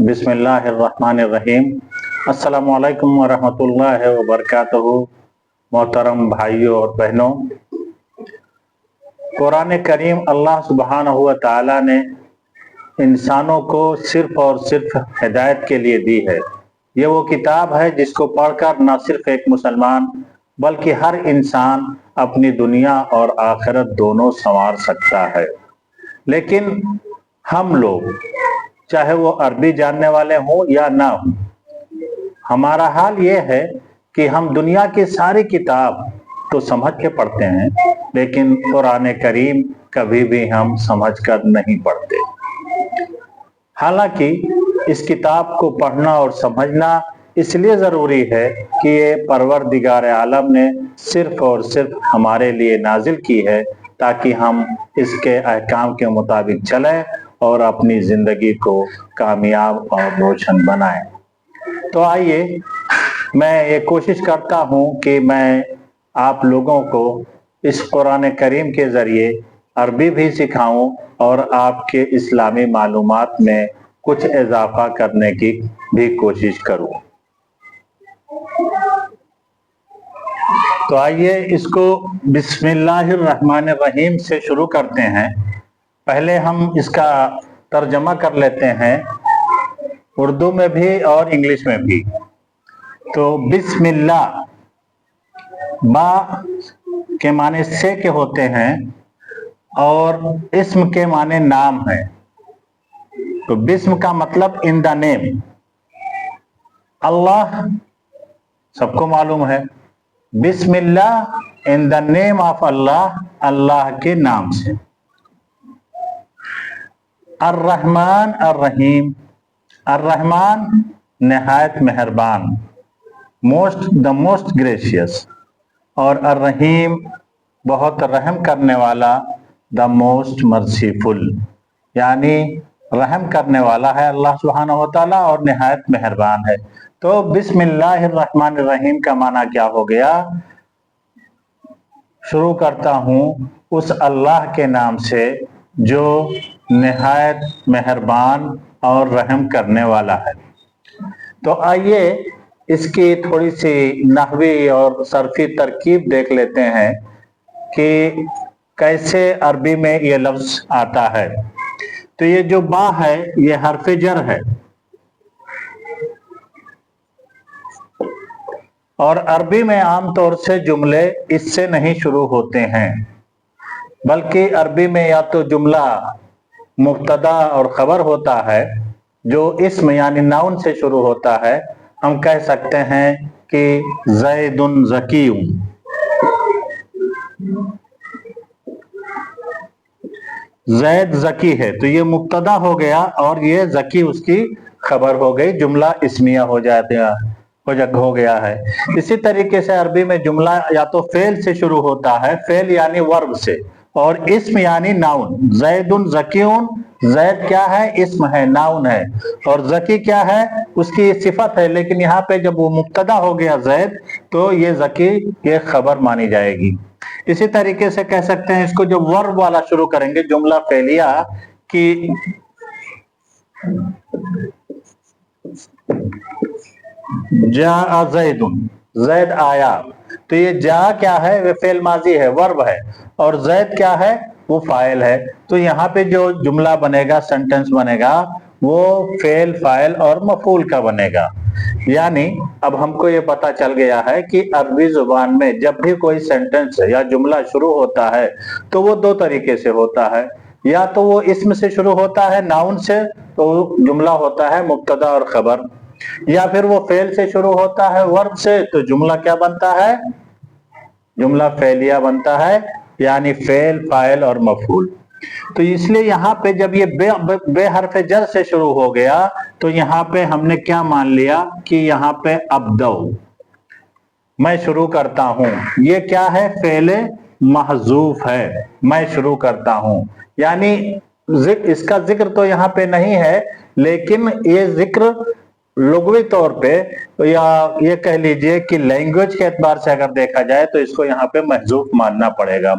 बिस्मिल्लाहिर्रहमानिर्रहीम। अस्सलामु अलैकुम वरहमतुल्लाहि वबरकातुहू। मोहतरम भाइयों और बहनों, कुरान करीम अल्लाह सुब्हानहू व तआला ने इंसानों को सिर्फ और सिर्फ हिदायत के लिए दी है। ये वो किताब है जिसको पढ़कर न सिर्फ एक मुसलमान बल्कि हर इंसान अपनी दुनिया और आखिरत दोनों संवार सकता है। लेकिन हम लोग, चाहे वो अरबी जानने वाले हों या ना हों, हमारा हाल ये है कि हम दुनिया की सारी किताब तो समझ के पढ़ते हैं, लेकिन कुरान करीम कभी भी हम समझ कर नहीं पढ़ते। हालांकि इस किताब को पढ़ना और समझना इसलिए ज़रूरी है कि ये परवरदिगार आलम ने सिर्फ और सिर्फ हमारे लिए नाजिल की है, ताकि हम इसके अहकाम के मुताबिक चलें और अपनी ज़िंदगी को कामयाब और रोशन बनाएं। तो आइए, मैं ये कोशिश करता हूँ कि मैं आप लोगों को इस कुरान करीम के ज़रिए अरबी भी सिखाऊं और आपके इस्लामी मालूमात में कुछ इजाफा करने की भी कोशिश करूं। तो आइए इसको बिस्मिल्लाहिर्रहमानिर्रहीम से शुरू करते हैं। पहले हम इसका तर्जमा कर लेते हैं, उर्दू में भी और इंग्लिश में भी। तो बिस्मिल्लाह, बा के माने से के होते हैं और इस्म के माने नाम है। तो बिस्म का मतलब इन द नेम। अल्लाह सबको मालूम है, बिस्मिल्लाह इन द नेम ऑफ अल्लाह, अल्लाह के नाम से। अर्रहमान अर्रहीम, अर्रहमान नहायत मेहरबान, द मोस्ट ग्रेशियस, और अर्रहीम बहुत रहम करने वाला, द मोस्ट मर्सीफुल, यानी रहम करने वाला है अल्लाह सुब्हानहू व तआला और नहायत मेहरबान है। तो बिस्मिल्लाहिर्रहमानिर्रहीम का माना क्या हो गया? शुरू करता हूँ उस अल्लाह के नाम से जो नहायत मेहरबान और रहम करने वाला है। तो आइए इसकी थोड़ी सी नहवी और सरफी तरकीब देख लेते हैं कि कैसे अरबी में ये लफ्ज़ आता है। तो ये जो बा है ये हर्फ जर है, और अरबी में आमतौर से जुमले इससे नहीं शुरू होते हैं, बल्कि अरबी में या तो जुमला मुब्तदा और खबर होता है जो इस्म यानी नाउन से शुरू होता है। हम कह सकते हैं कि ज़ैदुन ज़कीयुन, ज़ैद ज़की है, तो ये मुब्तदा हो गया और ये ज़की उसकी खबर हो गई, जुमला इस्मिया हो गया है। इसी तरीके से अरबी में जुमला या तो फेल से शुरू होता है, फेल यानी वर्ब से, और इस्म यानी नाउन। ज़ैदुन ज़कीयुन, ज़ैद क्या है? इस्म है, नाउन है, और ज़की क्या है? उसकी सिफत है। लेकिन यहाँ पे जब वो मुब्तदा हो गया ज़ैद, तो ये ज़की ये खबर मानी जाएगी। इसी तरीके से कह सकते हैं इसको, जब वर्ब वाला शुरू करेंगे जुमला फेलिया कि जा ज़ैदुन, ज़ैद आया, तो ये जा क्या है? वे फेल माजी है, वर्ब है, और ज़ैद क्या है? वो फाइल है। तो यहाँ पे जो जुमला बनेगा, सेंटेंस बनेगा, वो फेल, फाइल और मफूल का बनेगा। यानी अब हमको ये पता चल गया है कि अरबी जुबान में जब भी कोई सेंटेंस या जुमला शुरू होता है तो वो दो तरीके से होता है। या तो वो इस्म से शुरू होता है, नाउन से, तो जुमला होता है मुब्तदा और खबर, या फिर वो फेल से शुरू होता है, वर्ब से, तो जुमला क्या बनता है? जुमला फेलिया बनता है, यानी फेल, फाइल और मफूल। तो इसलिए यहाँ पे जब ये बे हर्फ जर से शुरू हो गया, तो यहाँ पे हमने क्या मान लिया कि यहाँ पे अब्दऊ, मैं शुरू करता हूँ, ये क्या है? फेले महजूफ है, मैं शुरू करता हूँ। यानी इसका जिक्र तो यहाँ पे नहीं है, लेकिन ये जिक्र लुग़वी तौर पे, या ये कह लीजिए कि लैंग्वेज के एतबार से अगर देखा जाए तो इसको यहाँ पे महजूफ मानना पड़ेगा।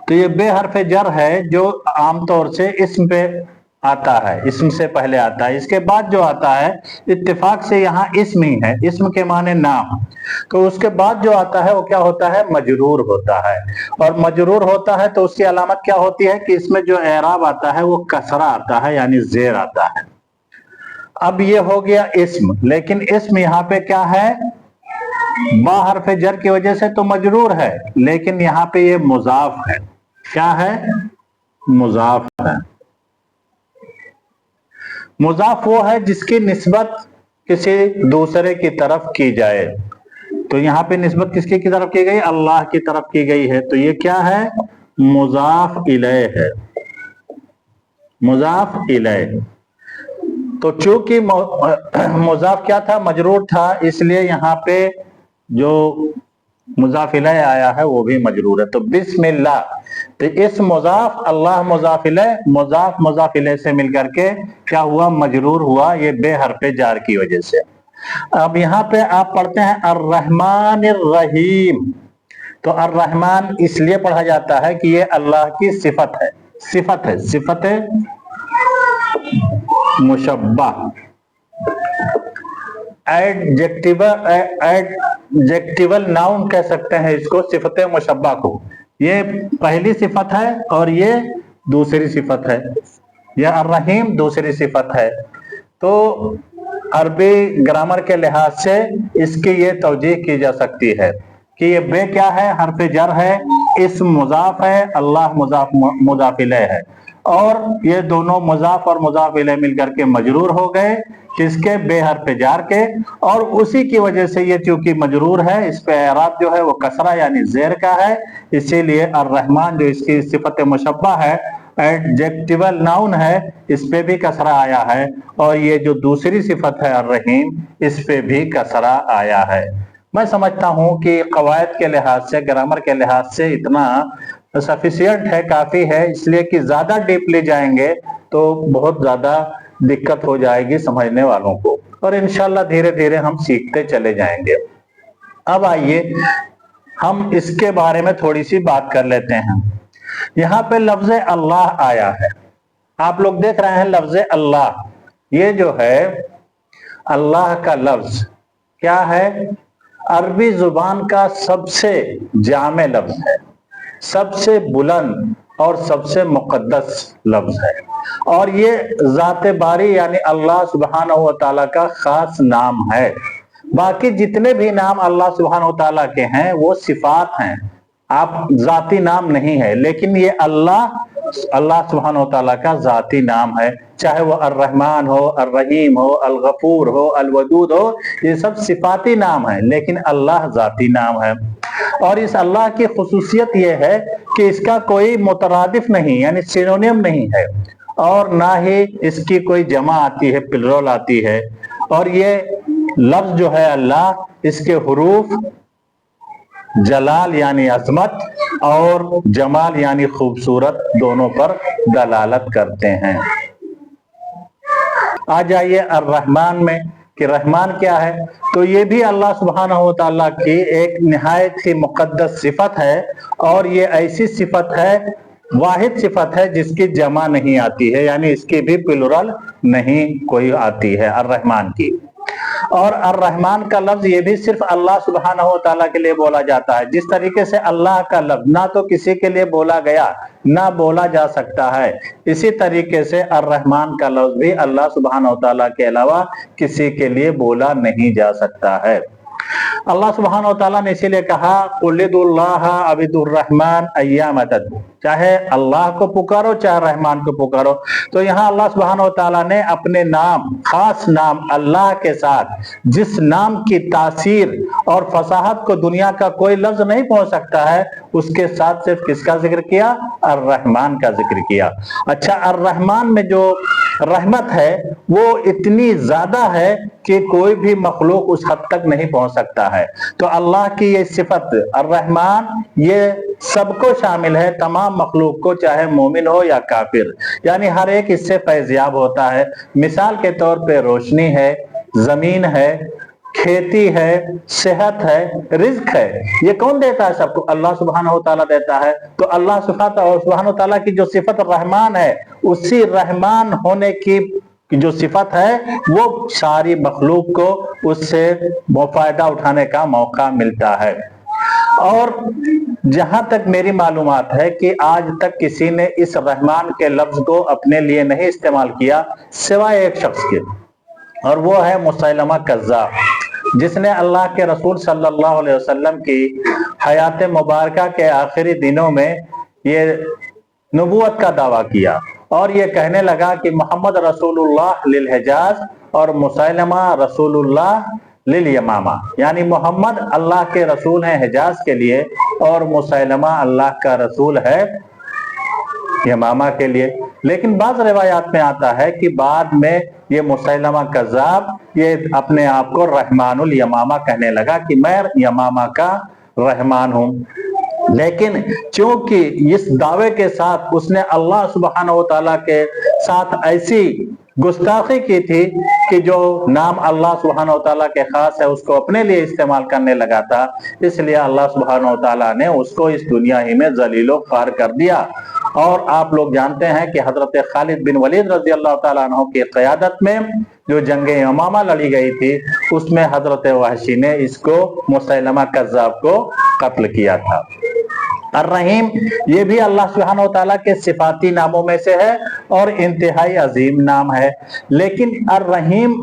तो ये बे हर्फ जर है जो आमतौर से इसम पे आता है, इसम से पहले आता है। इसके बाद जो आता है इत्तेफाक से यहाँ इसम ही है, इसम के माने नाम। तो उसके बाद जो आता है वो क्या होता है, मजरूर होता है। और मजरूर होता है तो उसकी अलामत क्या होती है कि इसमें जो एराब आता है वो कसरा आता है, यानी जेर आता है। अब ये हो गया इस्म, लेकिन इस्म यहाँ पे क्या है, बा हर्फ जर की वजह से तो मजरूर है, लेकिन यहाँ पे ये मुजाफ है। क्या है, मुजाफ है। मुजाफ वो है जिसकी निस्बत किसी दूसरे की तरफ की जाए। तो यहाँ पे निस्बत किसकी की तरफ की गई, अल्लाह की तरफ की गई है। तो ये क्या है, मुजाफ इलैह है, मुजाफ इलैह। तो चूंकि मुजाफ क्या था, मजरूर था, इसलिए यहाँ पे जो मुजाफ इलैह आया है वो भी मजरूर है। तो बिस्मिल्लाह, तो इस मुजाफ अल्लाह मुजाफ इलैह, मुजाफ मुजाफ इलैह से मिलकर के क्या हुआ, मजरूर हुआ, ये बे हर्फे जार की वजह से। अब यहाँ पे आप पढ़ते हैं अर्रहमान रहीम। तो अर्रहमान इसलिए पढ़ा जाता है कि ये अल्लाह की सिफत है, सिफत है, सिफत है मुशब्बा, एडजेक्टिवल नाउन कह सकते हैं इसको, सिफत मुशब्बा को। ये पहली सिफत है और ये दूसरी सिफत है, यह अर्रहीम दूसरी सिफत है। तो अरबी ग्रामर के लिहाज से इसकी ये तवजीह की जा सकती है कि ये बे क्या है, हर्फ जर है, इस्म मुजाफ है, अल्लाह मुजाफ मुजाफ इलैह है, और ये दोनों मुजाफ और मुजाफ इलैह मिलकर के मजरूर हो गए, किसके, बे हर्फ जार के। और उसी की वजह से ये चूंकि मजरूर है, इस पे एराब जो है वो कसरा यानी जेर का है, इसीलिए अर्रहमान जो इसकी सिफत मुशब्बा है, एडजेक्टिवल नाउन है, इस पे भी कसरा आया है। और ये जो दूसरी सिफत है अर्रहीम, इस पे भी कसरा आया है। मैं समझता हूं कि कवायद के लिहाज से, ग्रामर के लिहाज से इतना सफिशियंट है, काफी है, इसलिए कि ज्यादा डीपली जाएंगे तो बहुत ज्यादा दिक्कत हो जाएगी समझने वालों को, और इंशाल्लाह धीरे धीरे हम सीखते चले जाएंगे। अब आइए हम इसके बारे में थोड़ी सी बात कर लेते हैं। यहाँ पे लफ्ज अल्लाह आया है, आप लोग देख रहे हैं लफ्ज अल्लाह, ये जो है अल्लाह का लफ्ज क्या है, अरबी जुबान का सबसे जामे लफ्ज है, सबसे बुलंद और सबसे मुकद्दस लफ्ज है। और ये जाते बारी यानी अल्लाह सुब्हानहू व तआला का खास नाम है। बाकी जितने भी नाम अल्लाह सुब्हानहू व तआला के हैं वो सिफात हैं, आप जाती नाम नहीं है। लेकिन ये अल्लाह सुब्हानहू व तआला का जाती नाम है, चाहे वो अर्रहमान हो, अर्रहीम हो, अल-गफूर हो, अल-वदूद हो, ये सब सिफाती नाम है, लेकिन अल्लाह जाती नाम है। और इस अल्लाह की खुसूसियत यह है कि इसका कोई मुतरादिफ नहीं यानी सिनोनिम नहीं है, और ना ही इसकी कोई जमा आती है, प्लुरल आती है। और ये लफ्ज जो है अल्लाह, इसके हुरूफ जलाल यानी अजमत और जमाल यानी खूबसूरत दोनों पर दलालत करते हैं। आ जाइए अर्रहमान में कि रहमान क्या है। तो ये भी अल्लाह सुब्हानहू व तआला की एक निहायत ही मुक़द्दस सिफत है, और ये ऐसी सिफत है, वाहिद सिफत है जिसकी जमा नहीं आती है, यानी इसकी भी प्लुरल नहीं कोई आती है अर्रहमान की। और अर्रहमान का लफ्ज ये भी सिर्फ अल्लाह सुब्हानहू व तआला के लिए बोला जाता है। जिस तरीके से अल्लाह का लफ्ज ना तो किसी के लिए बोला गया ना बोला जा सकता है, इसी तरीके से अर्रहमान का लफ्ज भी अल्लाह सुब्हानहू व तआला के अलावा किसी के लिए बोला नहीं जा सकता है। अल्लाह सुब्हानहू व तआला ने इसीलिए कहा कुल्लिदुल्लाह अबिदुर्रहमान अय्यामतद, चाहे अल्लाह को पुकारो चाहे रहमान को पुकारो। तो यहाँ अल्लाह सुब्हानहू व तआला ने अपने नाम, खास नाम अल्लाह के साथ जिस नाम की तासीर और फसाहत को दुनिया का कोई लफ्ज नहीं पहुंच सकता है, उसके साथ सिर्फ किसका जिक्र किया, अर्रहमान का जिक्र किया। अच्छा, अर्रहमान में जो रहमत है वो इतनी ज्यादा है कि कोई भी मखलूक उस हद तक नहीं पहुंच सकता है। तो अल्लाह की ये सिफत अर्रहमान ये सबको शामिल है, तमाम मखलूक को, चाहे मोमिन हो या काफिर, यानी हर एक इससे फैज़याब होता है। मिसाल के तौर पे रोशनी है, जमीन है, खेती है, सेहत है, रिज्क है, ये कौन देता है सबको? अल्लाह सुब्हानहू व तआला देता है। तो अल्लाह सुब्हानहू व तआला की जो सिफत रहमान है, उसी रहमान होने की जो सिफत है वो सारी मखलूक को उससे फायदा उठाने का मौका मिलता है। और जहां तक मेरी मालूमात है कि आज तक किसी ने इस रहमान के लफ्ज को अपने लिए नहीं इस्तेमाल किया सिवाय एक शख्स के, और वो है मुसैलमा कज़्ज़ाब, जिसने अल्लाह के रसूल सल्लल्लाहु अलैहि वसल्लम की हयात मुबारका के आखिरी दिनों में ये नबूवत का दावा किया और ये कहने लगा कि मोहम्मद रसूलुल्लाह लिल हिजाज और मुसैलमा रसूलुल्लाह लिल यमामा, यानी मोहम्मद अल्लाह के रसूल हैं हिजाज के लिए और मुसैलमा अल्लाह का रसूल है यमामा के लिए। लेकिन बाज़ रिवायात में आता है कि बाद में ये मुसैलमा कज़्ज़ाब ये अपने आप को रहमानुल यमामा कहने लगा कि मैं यमामा का रहमान हूं। लेकिन चूंकि इस दावे के साथ उसने अल्लाह सुब्हानहू व तआला के साथ ऐसी गुस्ताखी की थी कि जो नाम अल्लाह सुब्हानहू व तआला के खास है उसको अपने लिए इस्तेमाल करने लगा था, इसलिए अल्लाह सुब्हानहू व तआला ने उसको इस दुनिया ही में जलीलो ख्वार कर दिया। और आप लोग जानते हैं कि हजरत खालिद बिन वलीद रजी अल्लाह तआला अन्हु की क़यादत में जो जंग यमामा लड़ी गई थी उसमें हजरत वहशी ने इसको मुसैलमा कज़्ज़ाब को कत्ल किया था। अर्रहीम ये भी अल्लाह सुब्हानहू व तआला के सिफाती नामों में से है और इंतहाई अजीम नाम है। लेकिन अर्रहीम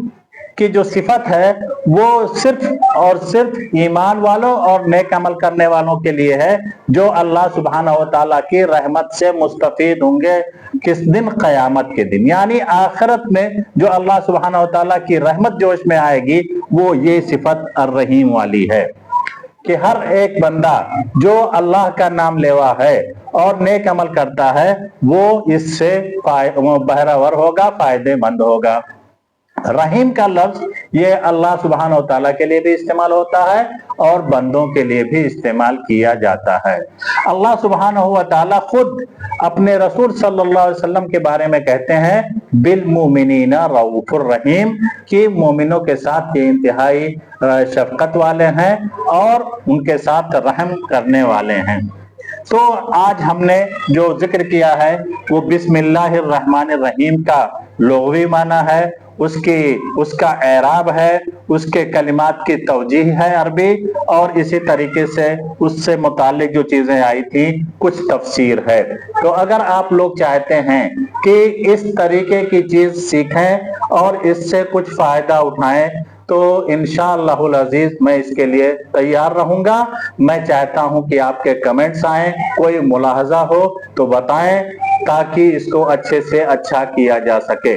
की जो सिफत है वो सिर्फ और सिर्फ ईमान वालों और नेक अमल करने वालों के लिए है, जो अल्लाह सुब्हानहू व तआला की रहमत से मुस्तफीद होंगे किस दिन? क़यामत के दिन, यानी आखिरत में जो अल्लाह सुब्हानहू व तआला की रहमत जोश में आएगी वो ये सिफत अर्रहीम वाली है कि हर एक बंदा जो अल्लाह का नाम लेवा है और नेक अमल करता है वो इससे बहरावर होगा, फायदेमंद होगा। रहीम का लफ्ज ये अल्लाह सुब्हानहू व तआला के लिए भी इस्तेमाल होता है और बंदों के लिए भी इस्तेमाल किया जाता है। अल्लाह सुब्हानहू व तआला खुद अपने रसूल सल्लल्लाहु अलैहि वसल्लम के बारे में कहते हैं बिल मुमिनीना रऊफुर रहीम, कि मोमिनों के साथ ये इंतहाई शफकत वाले हैं और उनके साथ रहम करने वाले हैं। तो आज हमने जो जिक्र किया है वो बिस्मिल्लाहिर रहमानिर रहीम का लुग़वी माना है, उसका एराब है, उसके कलिमात की तवजीह है अरबी, और इसी तरीके से उससे मुतालिक जो चीजें आई थी कुछ तफसीर है। तो अगर आप लोग चाहते हैं कि इस तरीके की चीज सीखें और इससे कुछ फायदा उठाएं तो इंशाअल्लाहुल अजीज मैं इसके लिए तैयार रहूंगा। मैं चाहता हूं कि आपके कमेंट्स आए, कोई मुलाहजा हो तो बताएं ताकि इसको अच्छे से अच्छा किया जा सके।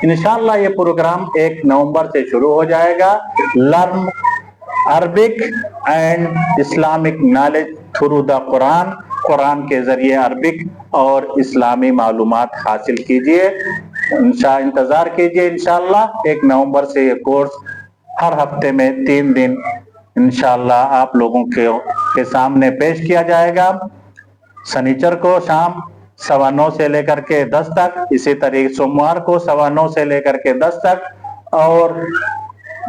इंशाअल्लाह ये प्रोग्राम 1 नवंबर से शुरू हो जाएगा। Learn Arabic and Islamic knowledge through the Quran, Quran के जरिए अरबिक और इस्लामी मालूमात हासिल कीजिए। इंतजार कीजिए, इंशाअल्लाह 1 नवंबर से ये कोर्स हर हफ्ते में 3 दिन इंशाअल्लाह आप लोगों के सामने पेश किया जाएगा। शनिचर को शाम 9:15 से लेकर के 10 तक, इसी तरीके सोमवार को 9:15 से लेकर के 10 तक और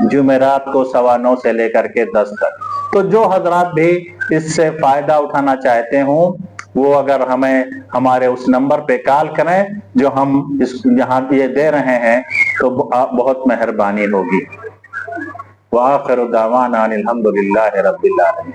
जुमेरात को 9:15 से लेकर के 10 तक। तो जो हजरात भी इससे फायदा उठाना चाहते हों वो अगर हमें हमारे उस नंबर पे कॉल करें जो हम यहाँ ये दे रहे हैं तो बहुत मेहरबानी होगी। व आखिरु दावाना अनिल हम्दुलिल्लाहि रब्बिल आलमीन।